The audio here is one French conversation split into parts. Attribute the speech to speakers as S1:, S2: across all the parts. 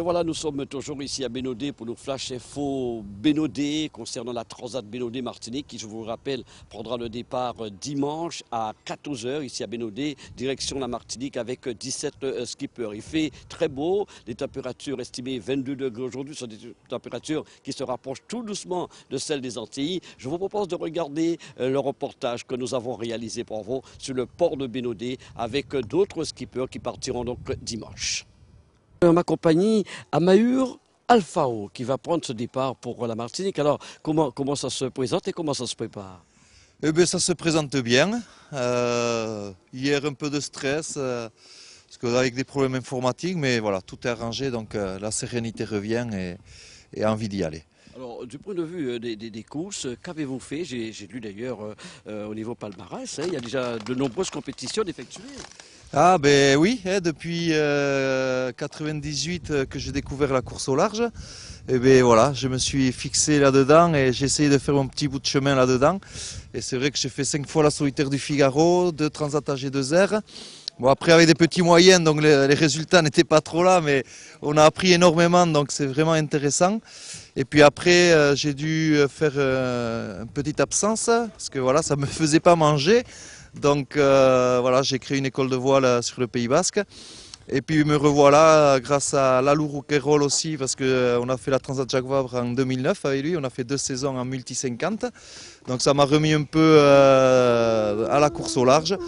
S1: voilà, nous sommes toujours ici à Bénodet pour nos Flash Info Bénodet concernant la Transat Bénodet Martinique qui, je vous rappelle, prendra le départ dimanche à 14 h ici à Bénodet, direction la Martinique avec 17 skippers. Il fait très beau, les températures estimées 22 degrés aujourd'hui sont des températures qui se rapprochent tout doucement de celles des Antilles. Je vous propose de regarder le reportage que nous avons réalisé pour vous sur le port de Bénodet avec d'autres skippers qui partiront donc dimanche. En ma compagnie, Amahur Alfao qui va prendre ce départ pour la Martinique. Alors, comment ça se présente et comment ça se prépare?
S2: Eh bien, ça se présente bien. Hier, un peu de stress, parce qu'avec des problèmes informatiques, mais voilà, tout est arrangé, donc la sérénité revient et envie d'y aller.
S1: Alors, du point de vue des courses, qu'avez-vous fait? J'ai lu d'ailleurs au niveau palmarès, il y a déjà de nombreuses compétitions effectuées.
S2: Ah ben oui, depuis 98 que j'ai découvert la course au large, et ben voilà, je me suis fixé là-dedans et j'ai essayé de faire mon petit bout de chemin là-dedans. Et c'est vrai que j'ai fait 5 fois la solitaire du Figaro, 2 Transat AG2R. Bon, après avec des petits moyens, donc les résultats n'étaient pas trop là, mais on a appris énormément, donc c'est vraiment intéressant. Et puis après, j'ai dû faire une petite absence, parce que voilà, ça ne me faisait pas manger. Donc voilà, j'ai créé une école de voile sur le Pays Basque. Et puis me revoilà grâce à Lalou Rouquayrol aussi, parce qu'on a fait la Transat Jacques Vabre en 2009 avec lui. On a fait 2 saisons en multi 50. Donc ça m'a remis un peu à la course au large.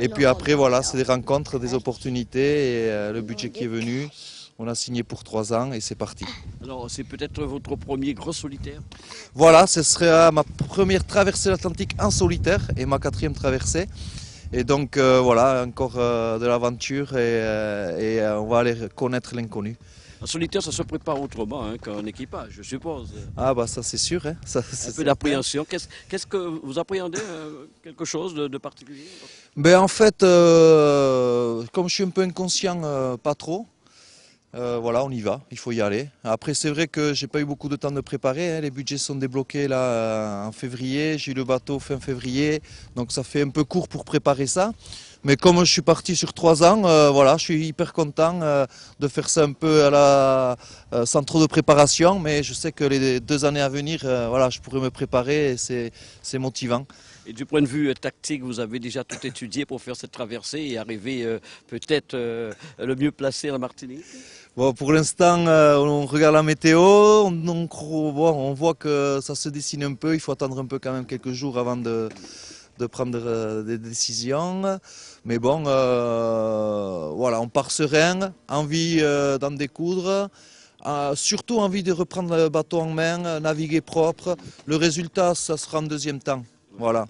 S2: Et puis après, voilà, c'est des rencontres, des opportunités et le budget qui est venu. On a signé pour 3 ans et c'est parti.
S1: Alors, c'est peut-être votre premier gros solitaire?
S2: Voilà, ce serait ma première traversée de l'Atlantique en solitaire et ma 4e traversée. Et donc voilà, encore de l'aventure et on va aller connaître l'inconnu.
S1: En solitaire, ça se prépare autrement qu'en équipage, je suppose.
S2: Ah bah ça c'est sûr. Hein. Ça,
S1: un peu d'appréhension. Qu'est-ce que vous appréhendez quelque chose de particulier?
S2: Ben en fait, comme je suis un peu inconscient, pas trop. Voilà, on y va, il faut y aller. Après, c'est vrai que j'ai pas eu beaucoup de temps de préparer. Les budgets sont débloqués là en février. J'ai eu le bateau fin février, donc ça fait un peu court pour préparer ça. Mais comme je suis parti sur 3 ans, voilà, je suis hyper content de faire ça un peu sans trop de préparation. Mais je sais que les 2 années à venir, voilà, je pourrais me préparer et c'est motivant.
S1: Et du point de vue tactique, vous avez déjà tout étudié pour faire cette traversée et arriver peut-être le mieux placé en Martinique?
S2: Bon, pour l'instant, on regarde la météo, on voit que ça se dessine un peu. Il faut attendre un peu quand même quelques jours avant de prendre des décisions. Mais bon, voilà, on part serein, envie d'en découdre. Surtout envie de reprendre le bateau en main, naviguer propre. Le résultat, ça sera en 2e temps. Voilà.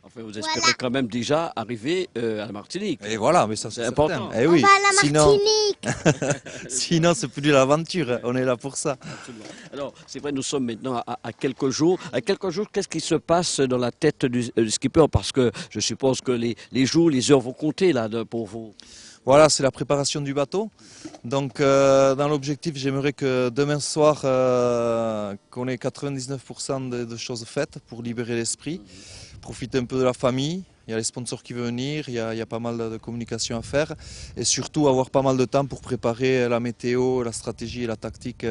S1: Enfin, vous espérez quand même déjà arriver à la Martinique.
S2: Et voilà, mais ça c'est
S1: important.
S2: Eh oui.
S3: On va à la Martinique.
S2: Sinon c'est plus de l'aventure, on est là pour ça.
S1: Absolument. Alors, c'est vrai, nous sommes maintenant à quelques jours. À quelques jours, qu'est-ce qui se passe dans la tête du skipper? Parce que je suppose que les jours, les heures vont compter là pour vous.
S2: Voilà, c'est la préparation du bateau. Donc dans l'objectif, j'aimerais que demain soir, qu'on ait 99% de choses faites pour libérer l'esprit, profiter un peu de la famille. Il y a les sponsors qui veulent venir, il y a pas mal de communication à faire et surtout avoir pas mal de temps pour préparer la météo, la stratégie et la tactique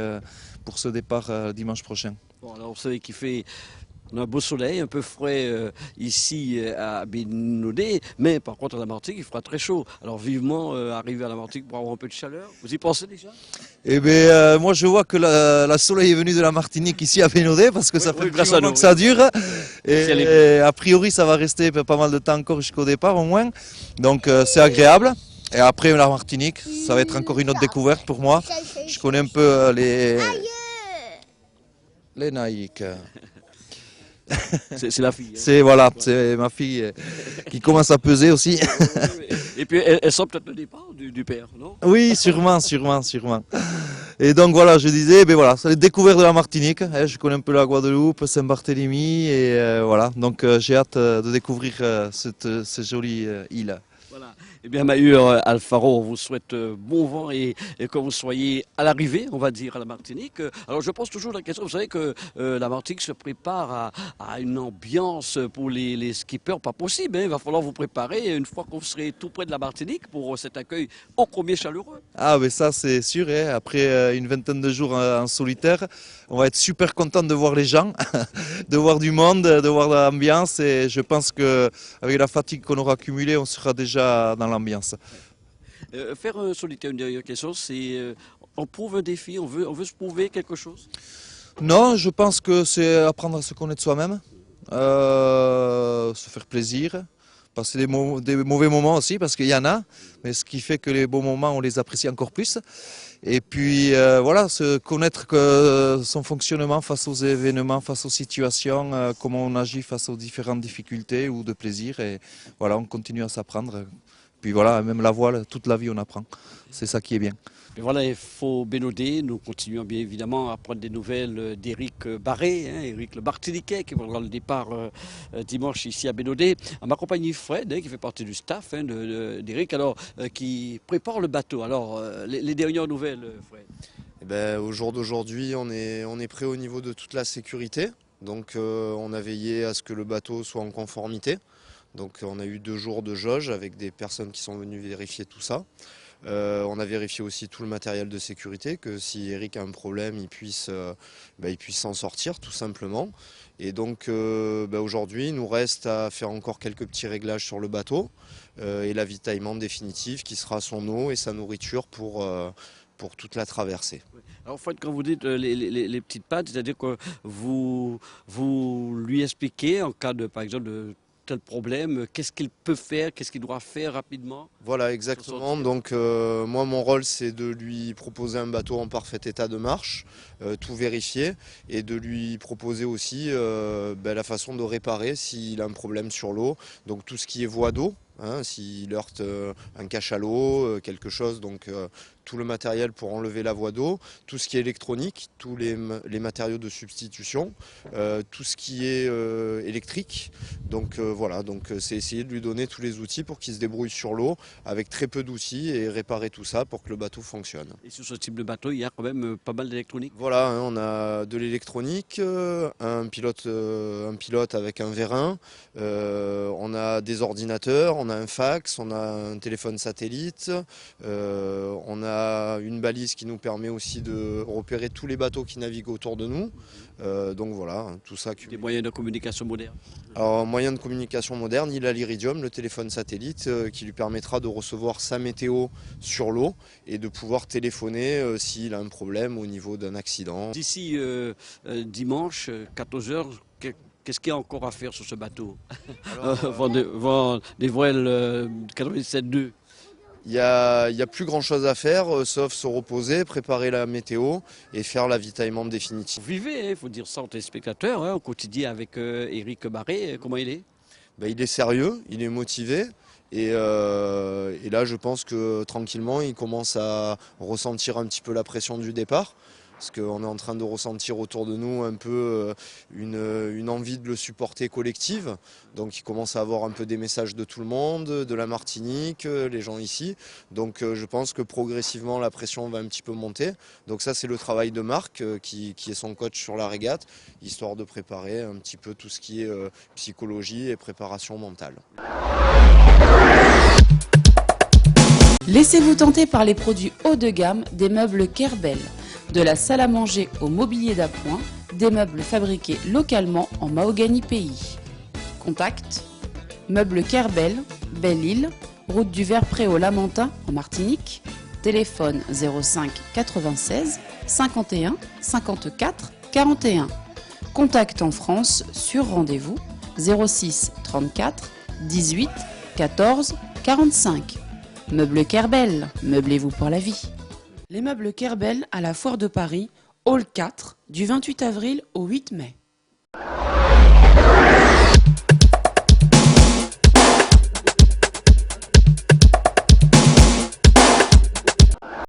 S2: pour ce départ dimanche prochain.
S1: Bon, alors vous savez qu'il fait... On a un beau soleil, un peu frais ici à Bénodet, mais par contre à la Martinique, il fera très chaud. Alors vivement arriver à la Martinique pour avoir un peu de chaleur. Vous y pensez déjà?
S2: Eh bien, moi je vois que la soleil est venu de la Martinique ici à Bénodet parce que ça fait un petit moment que ça dure. Et a priori, ça va rester pas mal de temps encore jusqu'au départ au moins. Donc c'est agréable. Et après la Martinique, ça va être encore une autre découverte pour moi. Je connais un peu les naïcs.
S1: C'est la fille.
S2: C'est voilà, c'est ma fille qui commence à peser aussi.
S1: Et puis elles sont peut-être le départ du père, non?
S2: Oui, sûrement. Et donc voilà, je disais, ben voilà, c'est les découvertes de la Martinique. Je connais un peu la Guadeloupe, Saint-Barthélemy et voilà. Donc j'ai hâte de découvrir cette jolie île.
S1: Voilà. Eh bien, Mahur Alfaro, on vous souhaite bon vent et que vous soyez à l'arrivée, on va dire, à la Martinique. Alors, je pose toujours la question, vous savez que la Martinique se prépare à une ambiance pour les skippers, pas possible. Hein. Il va falloir vous préparer une fois que vous serez tout près de la Martinique pour cet accueil ô combien chaleureux.
S2: Ah, mais ça, c'est sûr. Hein. Après une vingtaine de jours en solitaire, on va être super content de voir les gens, de voir du monde, de voir l'ambiance. Et je pense qu'avec la fatigue qu'on aura accumulée, on sera déjà dans l'ambiance.
S1: Faire un solitaire, une dernière question, c'est on prouve un défi, on veut se prouver quelque chose?
S2: Non, je pense que c'est apprendre à se connaître soi-même, se faire plaisir, passer des mauvais moments aussi, parce qu'il y en a, mais ce qui fait que les bons moments, on les apprécie encore plus. Et puis voilà, se connaître que son fonctionnement face aux événements, face aux situations, comment on agit face aux différentes difficultés ou de plaisir. Et voilà, on continue à s'apprendre. Puis voilà, même la voile, toute la vie on apprend. C'est ça qui est bien.
S1: Mais voilà, il faut bénoder. Nous continuons bien évidemment à prendre des nouvelles d'Éric Barré, hein, Éric le Martiniquais, qui prendra le départ dimanche ici à Bénodet. À ma compagnie Fred, hein, qui fait partie du staff hein, d'Éric, alors qui prépare le bateau. Alors, les dernières nouvelles, Fred?
S4: Eh ben, au jour d'aujourd'hui, on est prêt au niveau de toute la sécurité. Donc on a veillé à ce que le bateau soit en conformité. Donc on a eu 2 jours de jauge avec des personnes qui sont venues vérifier tout ça. On a vérifié aussi tout le matériel de sécurité, que si Eric a un problème, il puisse s'en sortir tout simplement. Et donc aujourd'hui, il nous reste à faire encore quelques petits réglages sur le bateau et l'avitaillement définitif qui sera son eau et sa nourriture pour toute la traversée.
S1: Alors, Fred, quand vous dites les petites pattes, c'est-à-dire que vous lui expliquez en cas de, par exemple, de tel problème, qu'est-ce qu'il peut faire, qu'est-ce qu'il doit faire rapidement?
S4: Voilà, exactement. Donc moi, mon rôle, c'est de lui proposer un bateau en parfait état de marche, tout vérifier, et de lui proposer aussi la façon de réparer s'il a un problème sur l'eau. Donc tout ce qui est voie d'eau, hein, s'il heurte un cachalot, quelque chose, donc tout le matériel pour enlever la voie d'eau, tout ce qui est électronique, tous les matériaux de substitution, tout ce qui est électrique. Donc voilà, donc c'est essayer de lui donner tous les outils pour qu'il se débrouille sur l'eau avec très peu d'outils et réparer tout ça pour que le bateau fonctionne.
S1: Et sur ce type de bateau, il y a quand même pas mal d'électronique.
S4: Voilà, hein, on a de l'électronique, un pilote avec un vérin, on a des ordinateurs, on a un fax, on a un téléphone satellite, on a une balise qui nous permet aussi de repérer tous les bateaux qui naviguent autour de nous. Donc voilà, tout ça.
S1: Des moyens de communication modernes.
S4: Alors, moyen de communication moderne, il a l'Iridium, le téléphone satellite, qui lui permettra de recevoir sa météo sur l'eau et de pouvoir téléphoner s'il a un problème au niveau d'un accident.
S1: D'ici dimanche, 14h, qu'est-ce qu'il y a encore à faire sur ce bateau? Vendre des voiles 97.2.
S4: Il n'y a plus grand chose à faire, sauf se reposer, préparer la météo et faire l'avitaillement définitif.
S1: Vous vivez, il faut dire ça aux téléspectateurs, hein, au quotidien avec Éric Barré, comment il est?
S4: Il est sérieux, il est motivé. Et là, je pense que tranquillement, il commence à ressentir un petit peu la pression du départ. Parce qu'on est en train de ressentir autour de nous un peu une envie de le supporter collective. Donc il commence à avoir un peu des messages de tout le monde, de la Martinique, les gens ici. Donc je pense que progressivement la pression va un petit peu monter. Donc ça c'est le travail de Marc qui est son coach sur la régate, histoire de préparer un petit peu tout ce qui est psychologie et préparation mentale.
S5: Laissez-vous tenter par les produits haut de gamme des meubles Kerbel. De la salle à manger au mobilier d'appoint, des meubles fabriqués localement en mahogany pays. Contact Meubles Kerbel, Belle-Île, route du Vert-Pré au Lamentin en Martinique. Téléphone 05 96 51 54 41. Contact en France sur rendez-vous 06 34 18 14 45. Meubles Kerbel, meublez-vous pour la vie. Les meubles Kerbel à la Foire de Paris, Hall 4, du 28 avril au 8 mai.